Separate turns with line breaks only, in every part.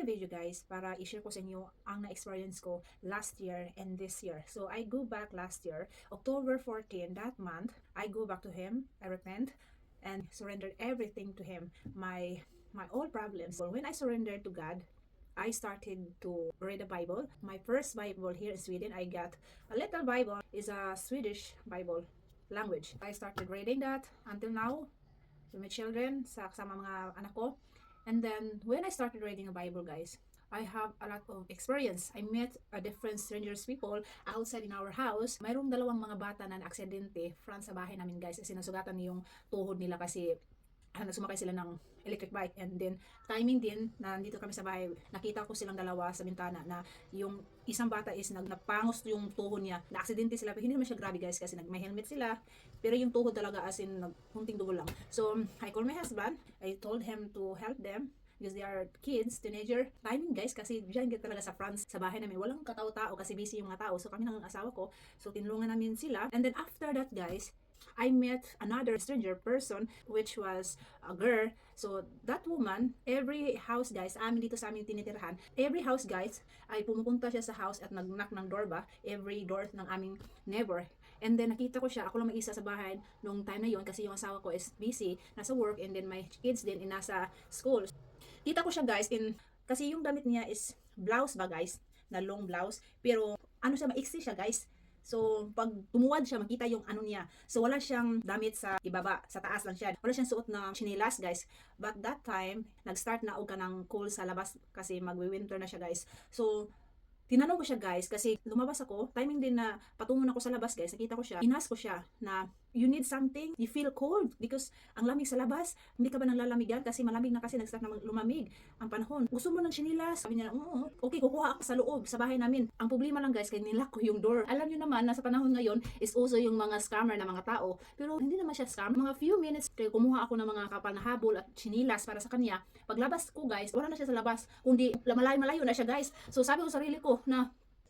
video guys para i-share ko sa inyo ang na-experience ko last year and this year. So I go back last year, October 14, that month, I go back to him, I repent and surrendered everything to him, my all problems. So when I surrendered to God, I started to read the Bible. My first Bible here in Sweden, I got a little Bible, is a Swedish Bible language. I started reading that until now with my children, sa kasama mga anak ko. And then when I started reading the Bible, guys, I have a lot of experience. I met a different strangers people outside in our house. Mayroong dalawang mga bata na aksidente front sa bahay namin, guys. Sinasugatan yung tuhod nila kasi sumakay sila ng electric bike, and then timing din na nandito kami sa bahay, nakita ko silang dalawa sa bintana na yung isang bata is nagpangos yung tuhod niya, na aksidente sila, pero hindi naman siya grabe guys kasi may helmet sila, pero yung tuhod talaga as in hunting dugo lang. So I called my husband, I told him to help them because they are kids, teenager. Timing guys, kasi dyan talaga sa France, sa bahay namin, walang katao-tao kasi busy yung mga tao. So kami ng asawa ko, so tinulungan namin sila. And then after that guys, I met another stranger person, which was a girl. So that woman, every house guys, amin dito sa amin tinitirahan, every house guys, ay pumupunta siya sa house at nag-knock ng door ba, every door ng aming neighbor. And then nakita ko siya, ako lang mag-isa sa bahay nung time na yon kasi yung asawa ko is busy, nasa work, and then my kids din nasa school. Kita ko siya guys kasi yung damit niya is blouse ba guys, na long blouse, pero ano siya, maiksi siya guys. So, pag tumuwad siya, makita yung ano niya. So, wala siyang damit sa ibaba, sa taas lang siya. Wala siyang suot na chinelas, guys. But that time, nag-start na og ng cold sa labas kasi magwi-winter na siya, guys. So, tinanong ko siya, guys, kasi lumabas ako, timing din na patungo ako sa labas, guys. Nakita ko siya, inas ko siya na you need something, you feel cold because ang lamig sa labas, hindi ka ba nanglalamigan kasi malamig na kasi nag-start na lumamig ang panahon. Gusto mo ng chinilas? Sabi niya, oo, okay, kukuha ako sa loob, sa bahay namin. Ang problema lang guys, kaya nilak ko yung door. Alam niyo naman na sa panahon ngayon is also yung mga scammer na mga tao, pero hindi naman siya scam. Mga few minutes, kaya kumuha ako ng mga kapal na habol at chinilas para sa kanya. Paglabas ko guys, wala na siya sa labas, kundi malayo-malayo na siya guys. So sabi ko sa sarili ko na,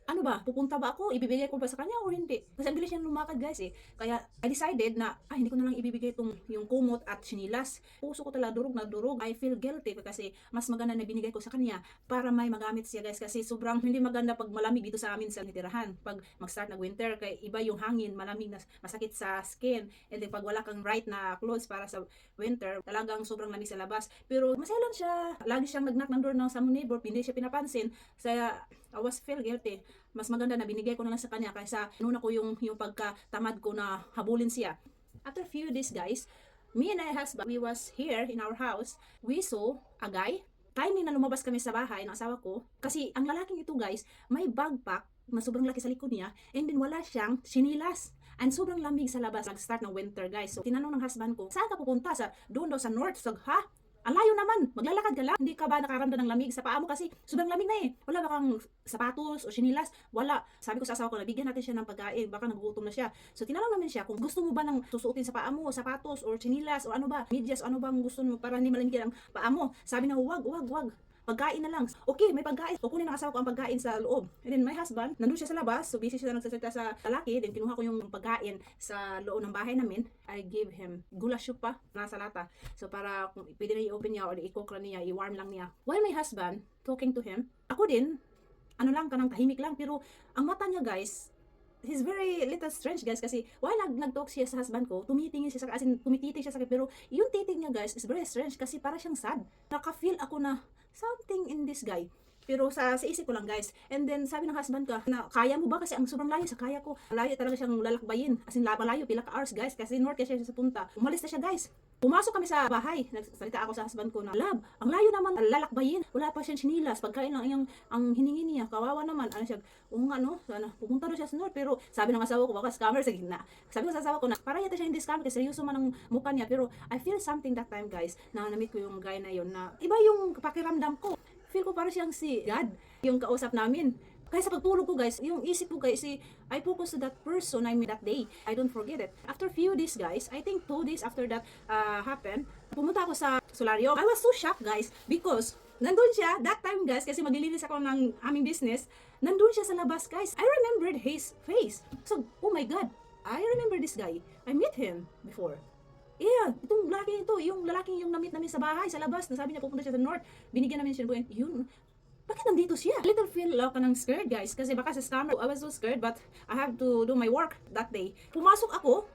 ano ba, pupunta ba ako? Ibibigay ko ba sa kanya o hindi? Kasi ang bilis niyang lumakad guys eh. Kaya I decided na, hindi ko na lang ibibigay yung kumot at chinilas. Puso ko talaga durog na durog. I feel guilty kasi mas maganda na binigay ko sa kanya para may magamit siya guys. Kasi sobrang hindi maganda pag malamig dito sa amin sa tirahan. Pag mag-start na winter, kaya iba yung hangin, malamig na masakit sa skin. And then pag wala kang right na clothes para sa winter, talagang sobrang lamig sa labas. Pero masaya lang siya. Lagi siyang nag-knock ng door ng sa neighbor, hindi siya pinapansin. Kaya I was feel guilty. Mas maganda na binigay ko na lang sa kanya kaysa inuna ko yung pagkatamad ko na habulin siya. After few days guys, me and my husband, we was here in our house. We saw a guy. Timing na lumabas kami sa bahay ng asawa ko. Kasi ang lalaking ito guys, may backpack na sobrang laki sa likod niya. And then wala siyang sinilas. And sobrang lamig sa labas. Nag-start ng winter guys. So tinanong ng husband ko, saan ka pupunta? Doon daw sa north. So, ha? Ang layo naman, maglalakad ka lang. Hindi ka ba nakaramdam ng lamig sa paa mo kasi sobrang lamig na eh. Wala ba kang sapatos o sinilas? Wala. Sabi ko sa asawa ko, bigyan natin siya ng pagkain, baka nagugutom na siya. So tinanong namin siya kung gusto mo ba ng susuotin sa paa mo, sapatos or sinilas o ano ba, medyas, ano bang gusto mo para hindi malamig ang paa mo. Sabi na, wag. Pagkain na lang. Okay, may pagkain. Kukunin ng asawa ko ang pagkain sa loob. And then my husband, nandun siya sa labas. So busy siya nagsasalita sa lalaki. Then kinuha ko yung pagkain sa loob ng bahay namin. I gave him gulasyo pa nasa lata. So para kung pwede na i-open niya or i-cook lang niya, i-warm lang niya. While my husband talking to him, ako din, ano lang, kanang tahimik lang. Pero ang mata niya guys, he's very little strange guys kasi while nag-talk siya sa husband ko, tumitingin siya as in tumititig siya sa akin, pero yung titig niya guys is very strange kasi para siyang sad. Naka-feel ako na something in this guy. Pero sa isip ko lang guys. And then sabi ng husband ko na kaya mo ba kasi ang sobrang layo sa kaya ko. Layo talaga siyang lalakbayin. As in malayo, pila ka hours guys kasi north kasi siya sa punta. Umalis na siya guys. Pumasok kami sa bahay. Nagsalita ako sa husband ko na, love, ang layo naman lalakbayin. Wala pa siyang chinilas. Pagkain lang ang hiningi niya. Kawawa naman. Ano siya? Nga no, sana pupunta na siya sa north. Pero sabi ng asawa ko, baka scammer sa gitna. Sabi ko sa asawa ko na, para yata siya hindi scammer kasi seryoso man ang mukha niya. Pero I feel something that time guys na namit ko yung guy na yon na iba yung pakiramdam ko. Feel ko para siyang si God, yung kausap namin. Kaya sa pagtulog ko guys, yung isip ko guys, I focus to that person I met that day. I don't forget it. After few days guys, I think 2 days after that happened, pumunta ako sa solarium. I was so shocked guys because nandun siya, that time guys, kasi maglilinis ako ng aming business, nandun siya sa labas guys. I remembered his face. So, oh my God, I remember this guy. I met him before. Yeah, itong lalaki ito, yung lalaking yung namit namin sa bahay, sa labas, nasabi niya pupunta siya sa north, binigyan namin siya ng yun. bakit nandito siya? Little feel ako ng scared, guys, kasi baka sa scammer. I was so scared, but I have to do my work that day. Pumasok ako,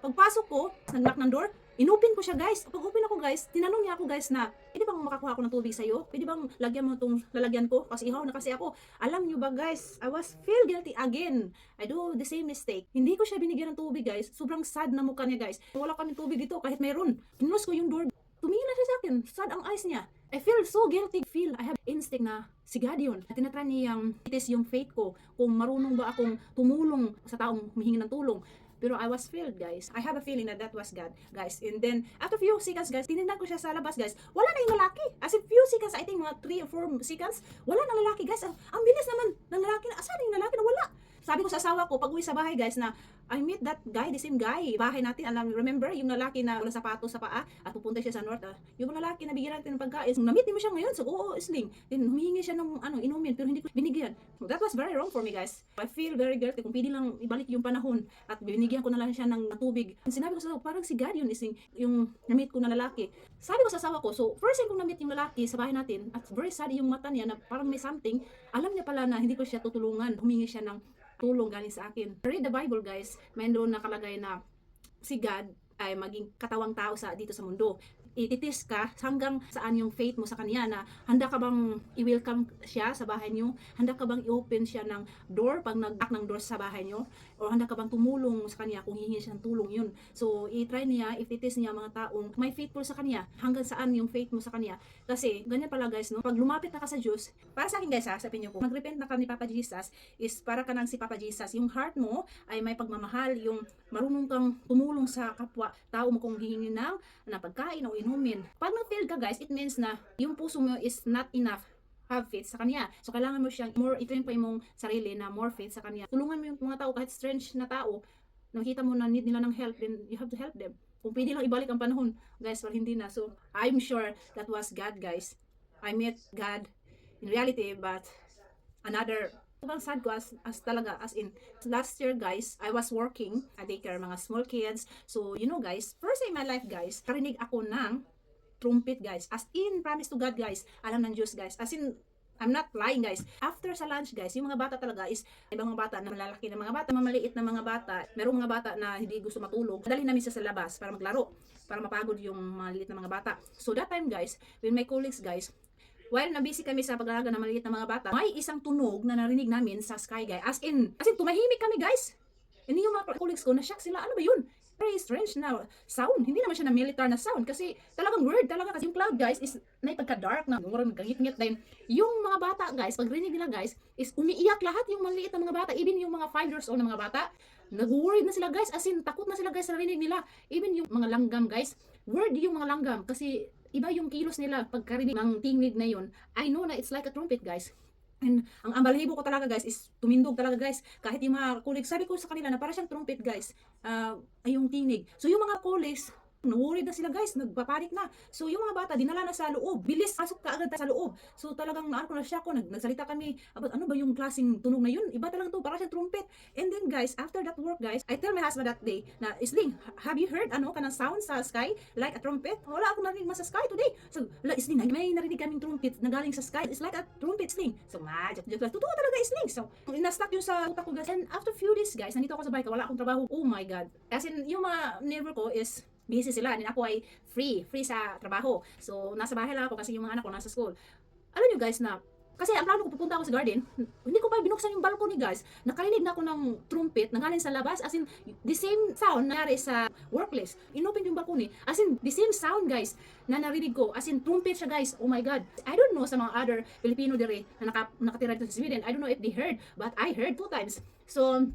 pagpasok ko, nag-knock ng door, inopen ko siya, guys. Pag open ako, guys, tinanong niya ako, guys, na, pwede bang makakuha ako ng tubig sa'yo? Pwede bang lagyan mo itong lalagyan ko? Kasi ihaw na kasi ako. Alam niyo ba, guys, I was feel guilty again. I do the same mistake. Hindi ko siya binigyan ng tubig, guys. Sobrang sad na mukha niya, guys. Wala kami tubig dito kahit meron. Kinulos ko yung door. Tumingin na siya sa akin. Sad ang eyes niya. I feel so guilty. I have instinct na si God yun. Tinatry niyang itis yung faith ko. Kung marunong ba akong tumulong sa taong humihingi ng tulong. Pero I was failed, guys. I have a feeling that was God, guys. And then, after few seconds, guys, tinignan ko siya sa labas, guys. Wala na yung lalaki. As in few seconds, I think mga 3 or 4 seconds, wala na lalaki, guys. Ang bilis naman ng lalaki. Asan yung lalaki na wala? Sabi ko sa asawa ko, pag uwi sa bahay, guys, na I meet that guy, the same guy. Bahay natin, remember, yung lalaki na walang sapatos sa paa at pupunta siya sa north. Yung lalaki na bigyan natin ng pagkain. Na-meet mo siya ngayon, so oo, isling. Then humingi siya ng inumin, pero hindi ko binigyan. So, that was very wrong for me, guys. I feel very guilty kung pwede lang ibalik yung panahon at binigyan ko na lang siya ng tubig. Sinabi ko sa asawa, parang si God yun, isling, yung na-meet ko na lalaki. Sabi ko sa asawa ko, so first time kong na-meet yung lalaki sa bahay natin, at very sad yung mata niya na parang may something, alam niya pala na hindi ko siya tutulungan. Humingi siya ng tulong galing sa akin. Read the Bible, guys. May doon nakalagay na si God ay maging katawang tao dito sa mundo. Ititis ka hanggang saan yung faith mo sa kanya, na handa ka bang i-welcome siya sa bahay niyo? Handa ka bang i-open siya ng door pag nag-knock ng door sa bahay niyo? O handa ka bang tumulong sa kanya kung hihingi siya ng tulong yun? So, i-try niya, ititis niya mga taong may faithful sa kanya, hanggang saan yung faith mo sa kanya. Kasi, ganyan pala, guys, no? Pag lumapit na ka sa Diyos, para sa akin, guys, sabihin niyo po, mag-repent na ka ni Papa Jesus, is para ka nang si Papa Jesus. Yung heart mo ay may pagmamahal, yung marunong kang tumulong sa kapwa tao mo kung hihingi ng pagkain o inumin. Pag nag-fail ka, guys, it means na yung puso mo is not enough have faith sa kanya. So, kailangan mo siyang i-train pa yung sarili na more faith sa kanya. Tulungan mo yung mga tao, kahit strange na tao, nakita mo na need nila ng help, then you have to help them. Kung pwede lang ibalik ang panahon, guys, pero hindi na. So, I'm sure that was God, guys. I met God in reality, but another sobrang sad ko as talaga, as in last year, guys, I was working at daycare, mga small kids. So, you know, guys, first time in my life, guys, karinig ako ng trumpet, guys. As in, promise to God, guys. Alam ng Diyos, guys. As in, I'm not lying, guys. After sa lunch, guys, yung mga bata talaga is, ibang mga bata na malalaki na mga bata, mamaliit na mga bata, merong mga bata na hindi gusto matulog. Dali namin sa labas para maglaro, para mapagod yung maliit na mga bata. So, that time, guys, with my colleagues, guys, while na-busy kami sa pag-alaga ng maliit na mga bata, may isang tunog na narinig namin sa sky, guys. As in tumahimik kami, guys. Hindi yung mga colleagues ko, na-shock sila. Ano ba yun? Very strange na sound. Hindi naman siya na military na sound kasi talagang weird talaga, kasi yung cloud, guys, is naipagka-dark na parang nagangit-ngit din. Yung mga bata, guys, pag rinig nila, guys, is umiiyak lahat yung maliit na mga bata, even yung mga 5 years old na mga bata. Nag-worried na sila, guys, as in takot na sila, guys, sa rinig nila. Even yung mga langgam, guys, weird yung mga langgam kasi iba yung kilos nila pagkarinig ng tingnig na yun. I know na it's like a trumpet, guys. And ang balahibo ko talaga, guys, is tumindog talaga, guys. Kahit yung mga colleagues, sabi ko sa kanila na para siyang trumpet, guys, ay yung tinig. So yung mga colleagues, worried na sila, guys, nagpapanik na. So yung mga bata dinala na sa loob, bilis pasok ka agad sa loob. So talagang naano ko na siya ko, nagsalita kami about ano ba yung klaseng tunog na yun, iba talagang to, para siyang trumpet. And then, guys, after that work, guys, I tell my husband that day na, Isling, have you heard kanang sound sa sky like a trumpet? Wala akong narinig mas sa sky today. So Isling, may narinig kaming trumpet na galing sa sky, it's like a trumpet, Isling. So joke lang, totoo talaga, Isling. So na-stuck yung sa utak ko, guys. And after few days, guys, nandito ako sa bahay, wala akong trabaho. Oh my God, as in yung mga neighbor ko is busy sila, din ako ay free sa trabaho. So, nasa bahay lang ako kasi yung mga anak ko nasa school. Alam nyo, guys, na kasi ang plano ko, pupunta ako sa garden, hindi ko pa binuksan yung balcony, guys. Nakarinig na ako ng trumpet na galing sa labas, as in the same sound na nangyari sa workplace. Inopen yung balcony, as in the same sound, guys, na narinig ko, as in trumpet siya, guys. Oh my God. I don't know sa mga other Filipino dire na nakatira dito sa Sweden, I don't know if they heard, but I heard 2 times. So,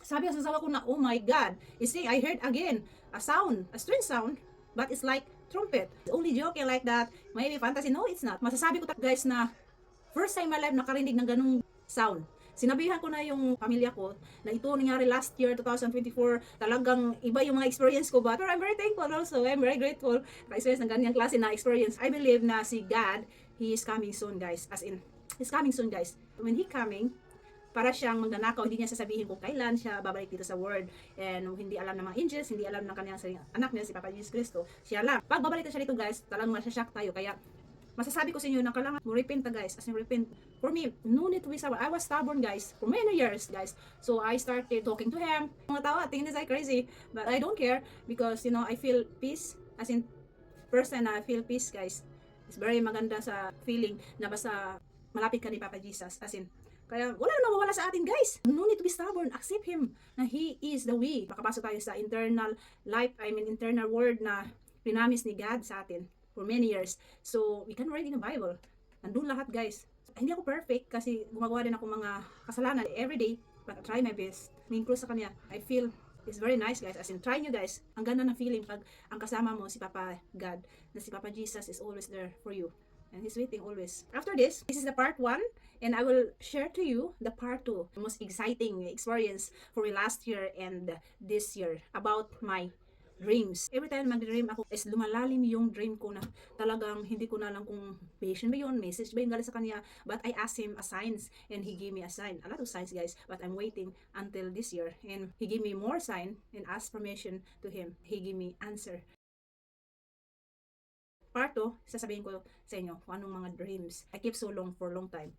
sabi ko sa asawa ko na, oh my God, you see, I heard again a sound, a strange sound, but it's like trumpet. It's only joking like that, maybe fantasy. No, it's not. Masasabi ko, guys, na first time in my life nakarinig ng ganung sound. Sinabihan ko na yung pamilya ko na ito nangyari last year, 2024. Talagang iba yung mga experience ko, but I'm very thankful also. I'm very grateful sa experience ng ganyang klase na experience. I believe na si God, He is coming soon, guys. As in, He's coming soon, guys. When He coming, para siyang magnanakaw, hindi niya sasabihin kung kailan siya babalik dito sa world. And hindi alam ng mga angels, hindi alam ng kanyang anak niya, si Papa Jesus Cristo. Siya lang. Pag babalik siya dito, guys, talagang masashock tayo. Kaya, masasabi ko sa inyo na kailangan mo repent guys, as in repent. For me, no need to be stubborn. I was stubborn guys for many years guys. So I started talking to him. Mga tawa, tingin nila crazy, but I don't care because you know I feel peace. As in person na feel peace guys. It's very maganda sa feeling na basta malapit ka ni Papa Jesus. As in, kaya wala namang mawala sa atin guys. No need to be stubborn. Accept Him na He is the way. Makapasok tayo sa internal life, internal word na pinamis ni God sa atin for many years. So, we can read in the Bible. Andun lahat guys. Hindi ako perfect kasi gumagawa din ako mga kasalanan every day. But I try my best. Min-include sa Kanya. I feel it's very nice guys. As in, try nyo guys. Ang ganda ng feeling pag ang kasama mo si Papa God. Na si Papa Jesus is always there for you. And He's waiting always. After this is the part 1. And I will share to you the part 2. The most exciting experience for me last year and this year. About my dreams. Every time mag-dream ako, is lumalalim yung dream ko na talagang hindi ko na alam kung vision ba yun, message ba yung galing sa kanya. But I asked him a signs and he gave me a sign. A lot of signs guys, but I'm waiting until this year. And he gave me more sign and asked permission to him. He gave me answer. Part 2, sasabihin ko sa inyo kung anong mga dreams I keep so long for long time.